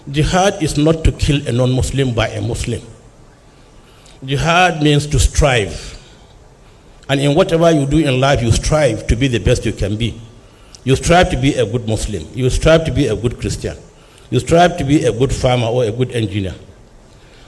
Jihad is not to kill a non-Muslim by a Muslim. Jihad means to strive. And in whatever you do in life, you strive to be the best you can be. You strive to be a good Muslim. You strive to be a good Christian. You strive to be a good farmer or a good engineer.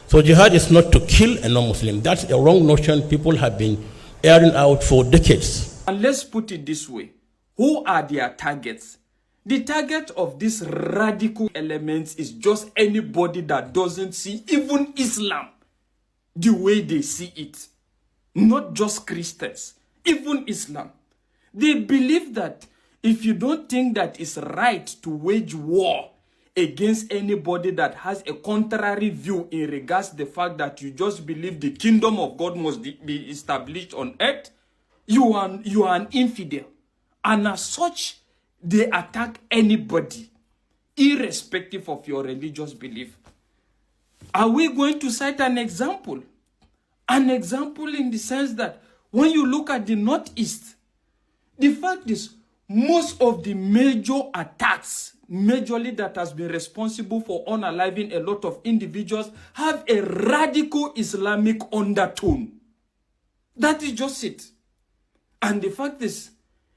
So jihad is not to kill a non-Muslim. That's a wrong notion people have been airing out for decades. And let's put it this way. Who are their targets? The target of these radical elements is just anybody that doesn't see even Islam the way they see it. Not just Christians, even Islam. They believe that if you don't think that it's right to wage war against anybody that has a contrary view in regards to the fact that you just believe the kingdom of God must be established on earth, you are an infidel. And as such, they attack anybody, irrespective of your religious belief. Are we going to cite an example? An example in the sense that when you look at the Northeast, the fact is most of the major attacks, majorly that has been responsible for unaliving a lot of individuals, have a radical Islamic undertone. That is just it. And the fact is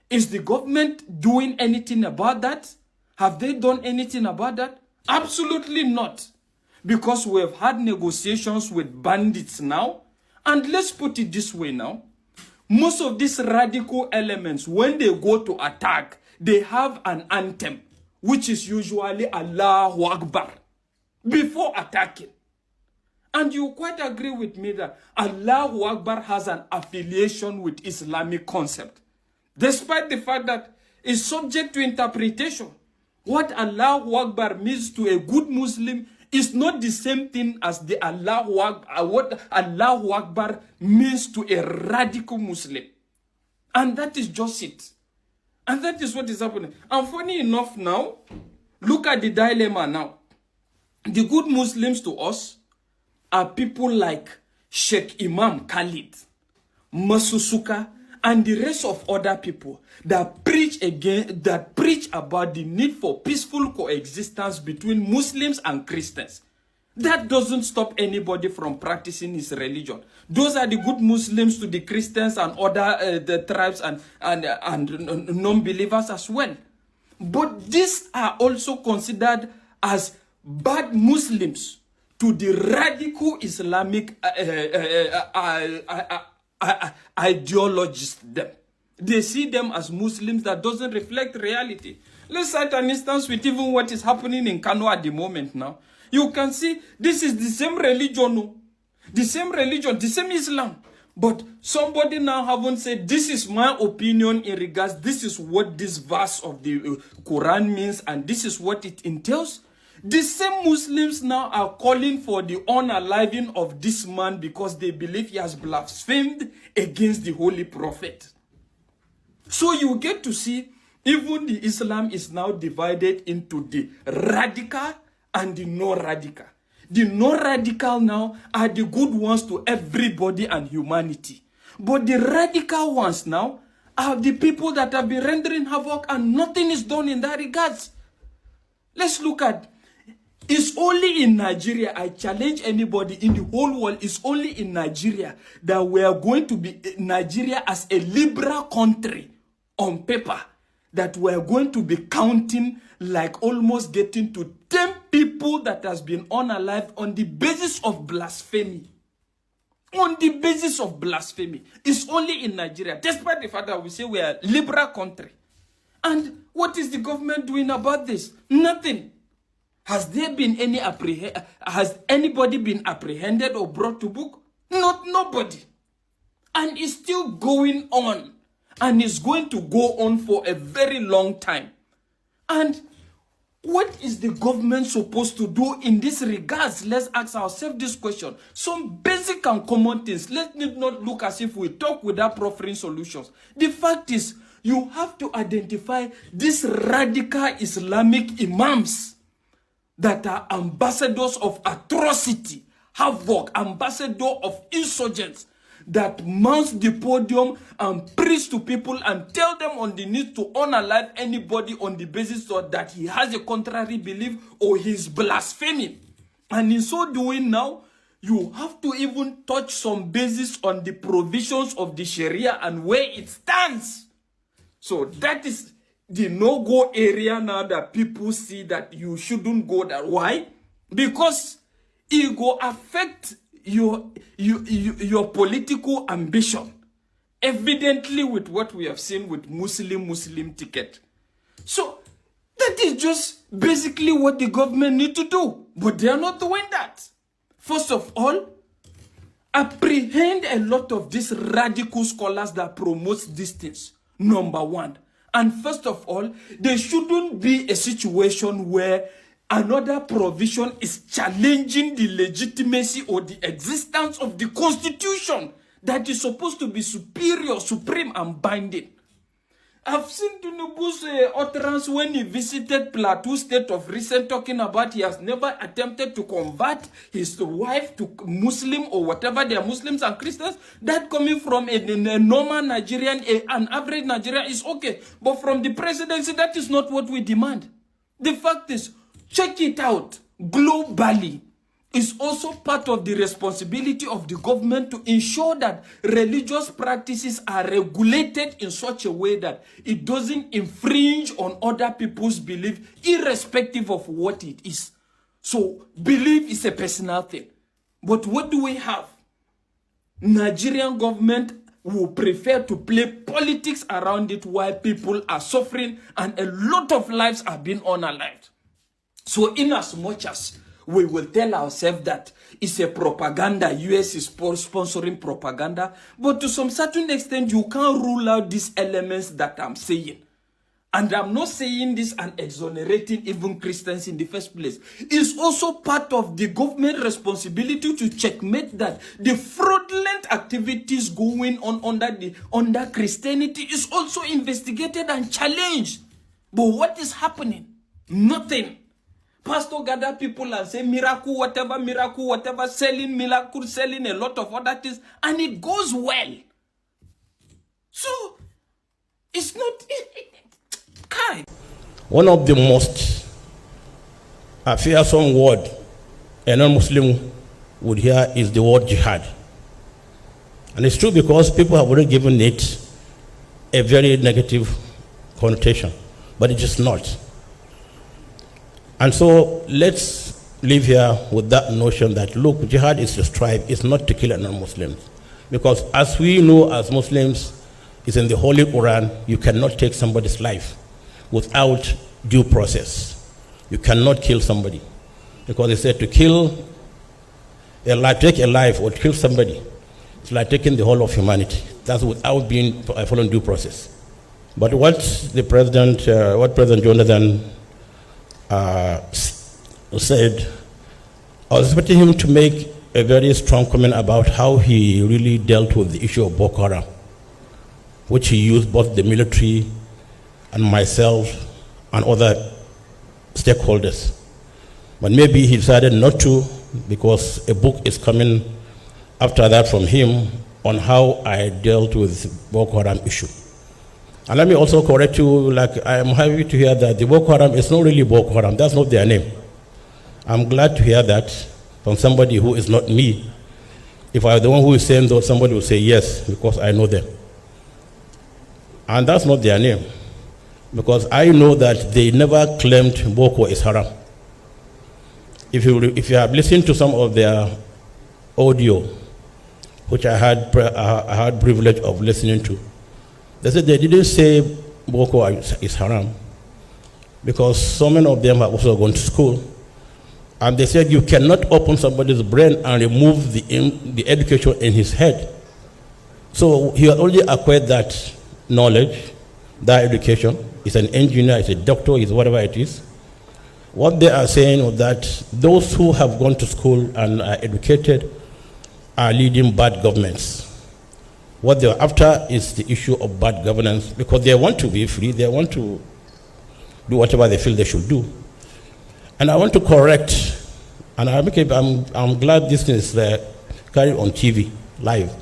the government doing anything about that? Have they done anything about that? Absolutely not. Because we have had negotiations with bandits now. And let's put it this way now. Most of these radical elements, when they go to attack, they have an anthem, which is usually Allahu Akbar, before attacking. And you quite agree with me that Allahu Akbar has an affiliation with Islamic concept. Despite the fact that it's subject to interpretation. What Allahu Akbar means to a good Muslim is not the same thing as the what Allahu Akbar means to a radical Muslim. And that is just it. And that is what is happening. And funny enough now, look at the dilemma now. The good Muslims to us are people like Sheikh Imam Khalid, Masusuka, and the rest of other people that preach about the need for peaceful coexistence between Muslims and Christians. That doesn't stop anybody from practicing his religion. Those are the good Muslims to the Christians and other the tribes and non-believers as well. But these are also considered as bad Muslims to the radical Islamic ideologists. They see them as Muslims that doesn't reflect reality. Let's cite an instance with even what is happening in Kano at the moment now. You can see this is the same religion, the same religion, the same Islam. But somebody now haven't said, this is my opinion in regards, this is what this verse of the Quran means and this is what it entails. The same Muslims now are calling for the unaliving of this man because they believe he has blasphemed against the Holy Prophet. So you get to see, even the Islam is now divided into the radical and the non-radical. The non-radical now are the good ones to everybody and humanity. But the radical ones now are the people that have been rendering havoc and nothing is done in that regards. Let's look at, it's only in Nigeria, I challenge anybody in the whole world, it's only in Nigeria that we are going to be, Nigeria as a liberal country on paper, that we are going to be counting like almost getting to 10 people that has been unalived on the basis of blasphemy. On the basis of blasphemy. It's only in Nigeria, despite the fact that we say we are a liberal country. And what is the government doing about this? Nothing. Has there been any has anybody been apprehended or brought to book? Nobody. And it's still going on. And it's going to go on for a very long time. And what is the government supposed to do in this regards? Let's ask ourselves this question. Some basic and common things. Let it not look as if we talk without proffering solutions. The fact is, you have to identify these radical Islamic imams that are ambassadors of atrocity, havoc, ambassador of insurgents, that mounts the podium and preach to people and tell them on the need to unalive anybody on the basis of that he has a contrary belief or he's blaspheming. And in so doing now, you have to even touch some basis on the provisions of the Sharia and where it stands. So that is the no-go area now that people see that you shouldn't go there. Why? Because it will affect your political ambition. Evidently with what we have seen with Muslim ticket. So that is just basically what the government need to do. But they are not doing that. First of all, apprehend a lot of these radical scholars that promote these things. Number one. And first of all, there shouldn't be a situation where another provision is challenging the legitimacy or the existence of the Constitution that is supposed to be superior, supreme, and binding. I've seen Tinubu's utterance when he visited Plateau State of recent, talking about he has never attempted to convert his wife to Muslim or whatever. They are Muslims and Christians. That coming from a normal Nigerian, an average Nigerian is okay. But from the presidency, that is not what we demand. The fact is, check it out. Globally, is also part of the responsibility of the government to ensure that religious practices are regulated in such a way that it doesn't infringe on other people's belief, irrespective of what it is. So, belief is a personal thing. But what do we have? Nigerian government will prefer to play politics around it while people are suffering and a lot of lives are being unalived. So, in as much as we will tell ourselves that it's a propaganda, US is sponsoring propaganda, but to some certain extent, you can't rule out these elements that I'm saying. And I'm not saying this and exonerating even Christians in the first place. It's also part of the government responsibility to checkmate that the fraudulent activities going on under Christianity is also investigated and challenged. But what is happening? Nothing. Pastor gather people and say miracle, whatever, selling miracle, selling a lot of other things, and it goes well. So, it's not... Kai. One of the most fearsome word a non-Muslim would hear is the word jihad. And it's true because people have already given it a very negative connotation, but it is not. And so let's live here with that notion that, look, jihad is to strive, it's not to kill non-Muslims. Because as we know as Muslims, it's in the Holy Quran, you cannot take somebody's life without due process. You cannot kill somebody. Because it said to kill a life, take a life or kill somebody, it's like taking the whole of humanity. That's without being following due process. But what President Jonathan said, I was expecting him to make a very strong comment about how he really dealt with the issue of Boko Haram, which he used both the military and myself and other stakeholders. But maybe he decided not to, because a book is coming after that from him on how I dealt with Boko Haram issue. And let me also correct you, like I am happy to hear that the Boko Haram is not really Boko Haram, that's not their name. I'm glad to hear that from somebody who is not me. If I were the one who is saying that, somebody will say yes, because I know them. And that's not their name, because I know that they never claimed Boko is haram. If you have listened to some of their audio, which I had privilege of listening to, they said they didn't say Boko is haram, because so many of them have also gone to school. And they said you cannot open somebody's brain and remove the education in his head. So he had already acquired that knowledge, that education. He's an engineer, he's a doctor, he's whatever it is. What they are saying is that those who have gone to school and are educated are leading bad governments. What they're after is the issue of bad governance, because they want to be free, they want to do whatever they feel they should do. And I want to correct, and I'm glad this is carried on TV, live.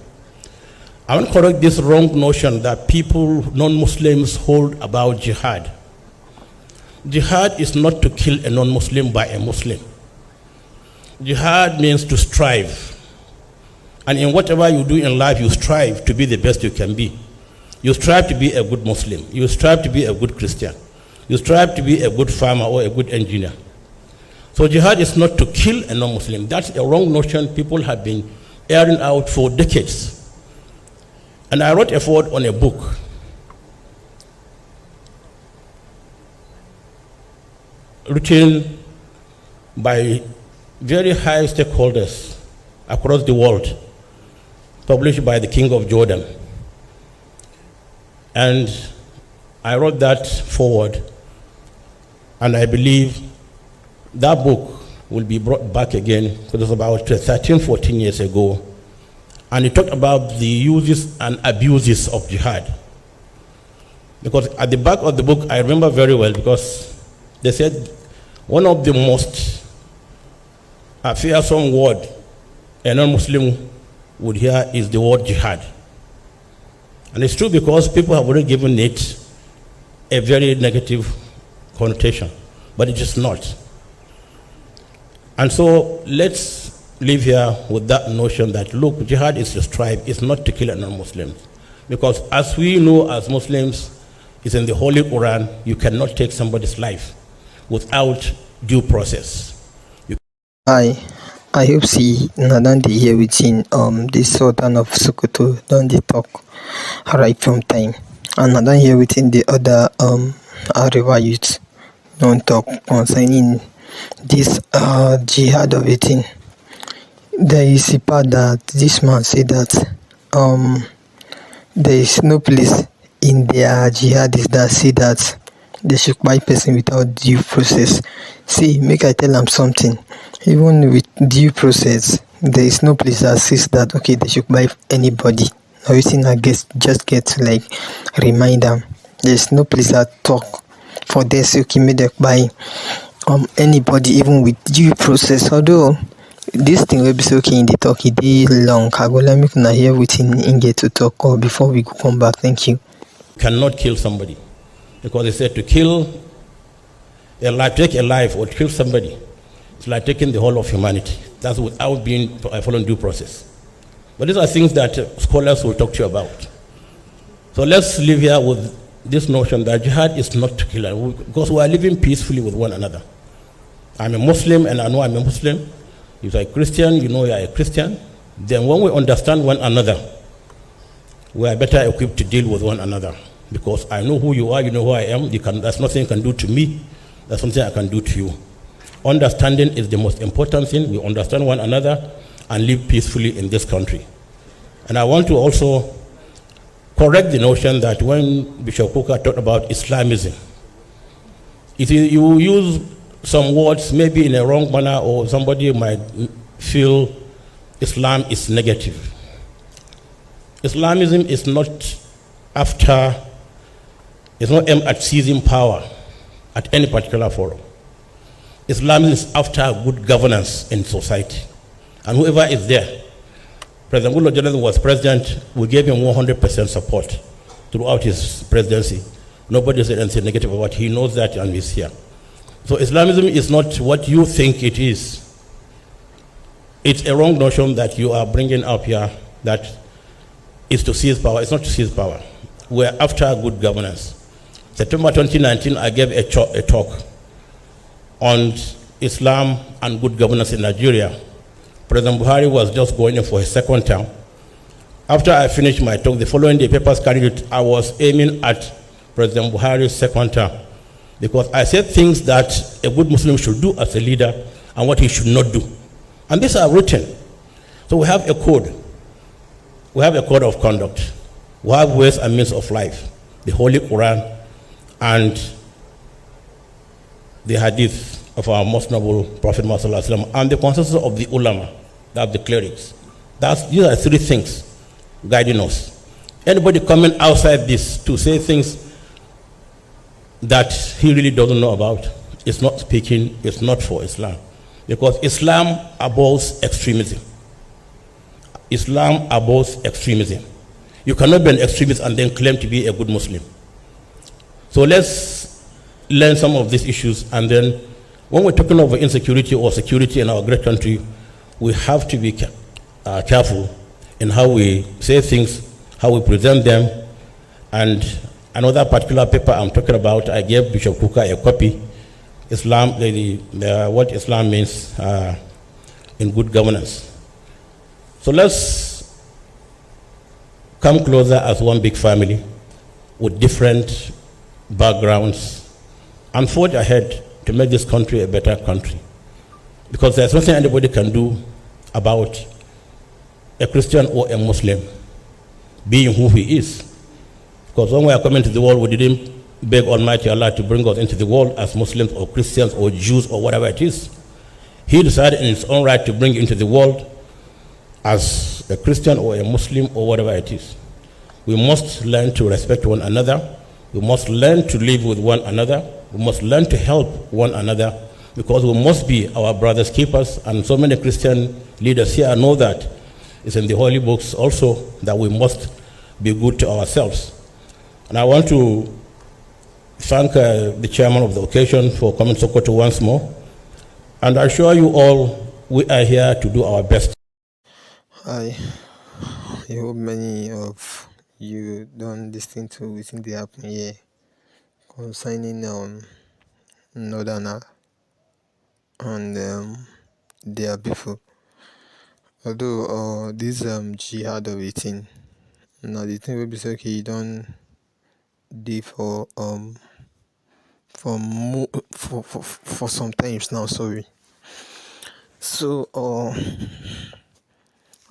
I want to correct this wrong notion that people, non-Muslims, hold about jihad. Jihad is not to kill a non-Muslim by a Muslim. Jihad means to strive. And in whatever you do in life, you strive to be the best you can be. You strive to be a good Muslim. You strive to be a good Christian. You strive to be a good farmer or a good engineer. So jihad is not to kill a non-Muslim. That's a wrong notion people have been airing out for decades. And I wrote a foreword on a book written by very high stakeholders across the world, published by the King of Jordan. And I wrote that forward, and I believe that book will be brought back again, because it was about 13, 14 years ago. And it talked about the uses and abuses of jihad. Because at the back of the book, I remember very well, because they said one of the most fearsome word a non-Muslim would hear is the word jihad. And it's true, because people have already given it a very negative connotation, but it is not. And so let's live here with that notion that, look, jihad is to strive, it's not to kill a non-Muslim. Because as we know as Muslims, it's in the Holy Quran, you cannot take somebody's life without due process. I hope see Nadan the here within the Sultan of Sokoto don't they talk right from time. And Nadan here within the other Arewa youth don't talk concerning this jihad of eating. There is a part that this man said that there is no place in their jihadists that say that they should buy person without due process. See, make I tell them something. Even with due process, there is no place that says that okay they should buy anybody. Everything I guess just get to like remind them. There is no place that talk for this okay make them buy anybody even with due process. Although this thing will be so okay in the talk it did long. I go let me now hear within in get to talk or before we go come back. Thank you. Cannot kill somebody, because they said to kill a life, take a life or kill somebody, it's like taking the whole of humanity. That's without being following due process. But these are things that scholars will talk to you about. So let's live here with this notion that jihad is not to kill, because we are living peacefully with one another. I'm a Muslim and I know I'm a Muslim. If you're a Christian, you know you're a Christian. Then when we understand one another, we are better equipped to deal with one another. Because I know who you are, you know who I am. There's nothing you can do to me. There's something I can do to you. Understanding is the most important thing. We understand one another and live peacefully in this country. And I want to also correct the notion that when Bishop Kuka talked about Islamism, you use some words maybe in a wrong manner, or somebody might feel Islam is negative. Islamism is not it's not aimed at seizing power at any particular forum. Islam is after good governance in society. And whoever is there, President Goodluck Jonathan was president, we gave him 100% support throughout his presidency. Nobody said anything negative about it. He knows that and he's here. So Islamism is not what you think it is. It's a wrong notion that you are bringing up here that is to seize power. It's not to seize power. We're after good governance. September 2019, I gave a talk on Islam and good governance in Nigeria. President Buhari was just going in for his second term. After I finished my talk, the following day, papers carried it, I was aiming at President Buhari's second term, because I said things that a good Muslim should do as a leader and what he should not do. And these are written. So we have a code. We have a code of conduct. We have ways and means of life. The Holy Quran and the hadith of our most noble Prophet Muhammad and the consensus of the ulama, that's the clerics. These are three things guiding us. Anybody coming outside this to say things that he really doesn't know about is not speaking, it's not for Islam. Because Islam abhors extremism. Islam abhors extremism. You cannot be an extremist and then claim to be a good Muslim. So let's learn some of these issues, and then when we're talking about insecurity or security in our great country, we have to be careful in how we say things, how we present them. And another particular paper I'm talking about, I gave Bishop Kuka a copy, Islam, what Islam means in good governance. So let's come closer as one big family with different backgrounds and forge ahead to make this country a better country. Because there's nothing anybody can do about a Christian or a Muslim being who he is. Because when we are coming to the world, we didn't beg Almighty Allah to bring us into the world as Muslims or Christians or Jews or whatever it is. He decided in his own right to bring you into the world as a Christian or a Muslim or whatever it is. We must learn to respect one another. We must learn to live with one another. We must learn to help one another, because we must be our brother's keepers. And so many Christian leaders here know that. It's in the holy books also that we must be good to ourselves. And I want to thank the chairman of the occasion for coming to Sokoto once more. And I assure you all, we are here to do our best. I hope many of you don't listen to within the happen here concerning Northerner and their people. Although this jihad of a thing, now the thing will be so okay, you don't do for some times now, sorry. So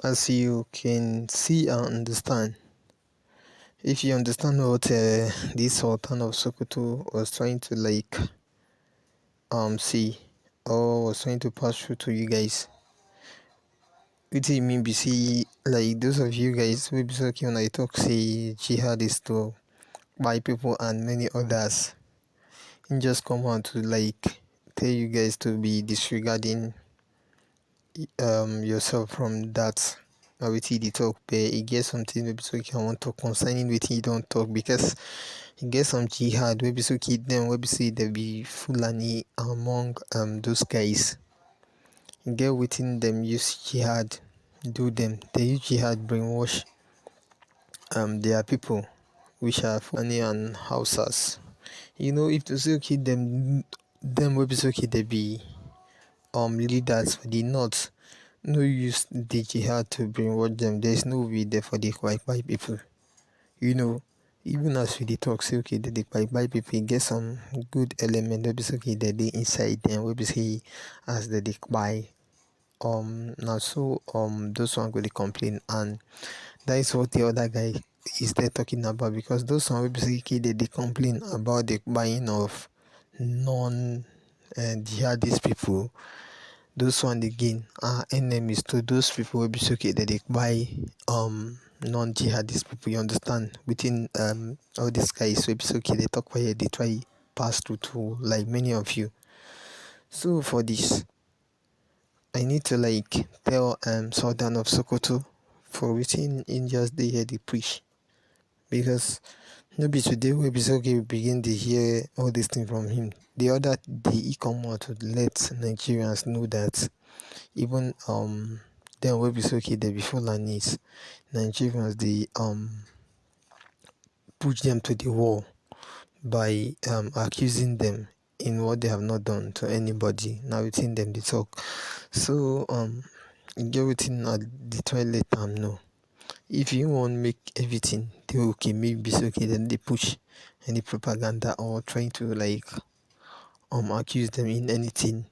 as you can see and understand, if you understand what this Sultan of Sokoto was trying to see, or was trying to pass through to you guys, what do you mean be see, like those of you guys will be talking when I talk say jihad is to buy people and many others, and just come on to tell you guys to be disregarding yourself from that. Wetin dey talk, but e get something wey be so okay I wan talk concerning wetin you don talk, because e get some jihad wey be so okay dem wey be say dem be Fulani among those guys. E get wetin dem use jihad do dem. They use jihad brainwash their people, which are Fulani and Hausas. You know, if to say okay dem wey be so okay they be leaders for the north, no use the jihad to brainwash them. There is no way there for the white people. You know, even as we dey talk say okay the white people get some good element wey be say okay they dey inside them wey be say as they dey buy now so those one go dey complain, and that is what the other guy is there talking about, because those one wey be say okay they dey complain about the buying of non jihadist people. Those one again are enemies to those people wey be so okay they dey buy non-jihadist people. You understand? Within all these guys wey be so okay they talk for here, they try pass through to like many of you. So for this, I need to tell Sultan of Sokoto for within in just dey here they preach, because no be today wey be so okay we begin to hear all these things from him. The other day he come out to let Nigerians know that even them wey be so okay they be Fulanis, Nigerians they push them to the wall by accusing them in what they have not done to anybody. Now within them they talk. So e get wetin I dey try let am know. If you want make everything dey okay, maybe so okay then they push any propaganda or trying to accuse them in anything,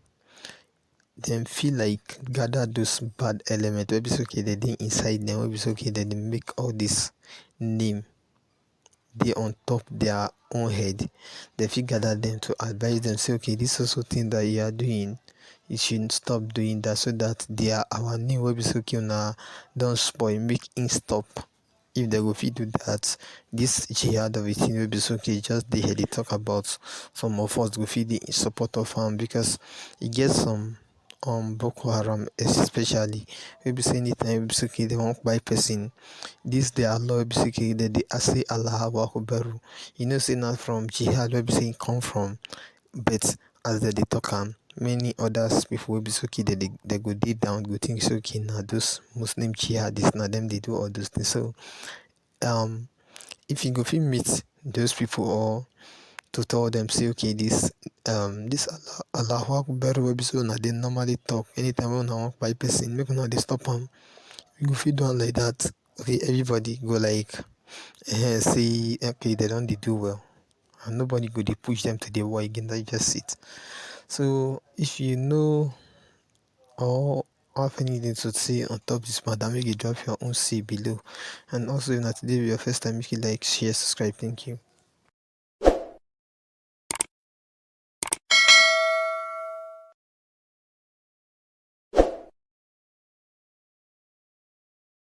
then feel like gather those bad elements wey be so okay they dey inside them wey be so okay they dey make all this name dey on top their own head. They fit gather them to advise them, say okay this also thing that you are doing, you should stop doing that, so that our name wey be so okay una don spoil, make im stop. If they go fit do that, this jihad of a thing wey be so okay just dey here dey talk about, some of us go fit dey in support of am, because e get some Boko Haram especially, wey be say anytime wey be say okay dey wan kpai person, dis their law wey be say okay dem dey say Allahu Akbar. You know say na from Jihad wey be say e come from, but as dem dey talk am, many others pipu wey be say okay dem go dey down go think say okay na those Muslim jihadists na dem dey do all those things. So if you go fit meet those pipu or to tell dem say okay dis Allahu Akbar wey be say una dey normally talk anytime wey una wan kpai person, make una dey stop am. You go fit do am like dat, okay, everybody go like say okay dem don dey do well and nobody go dey push dem to the wall again, that's just it. So if you know or have anything to say on top this matter, make you drop your own say below. And also if na today be your first time, make you like, share, subscribe. Thank you.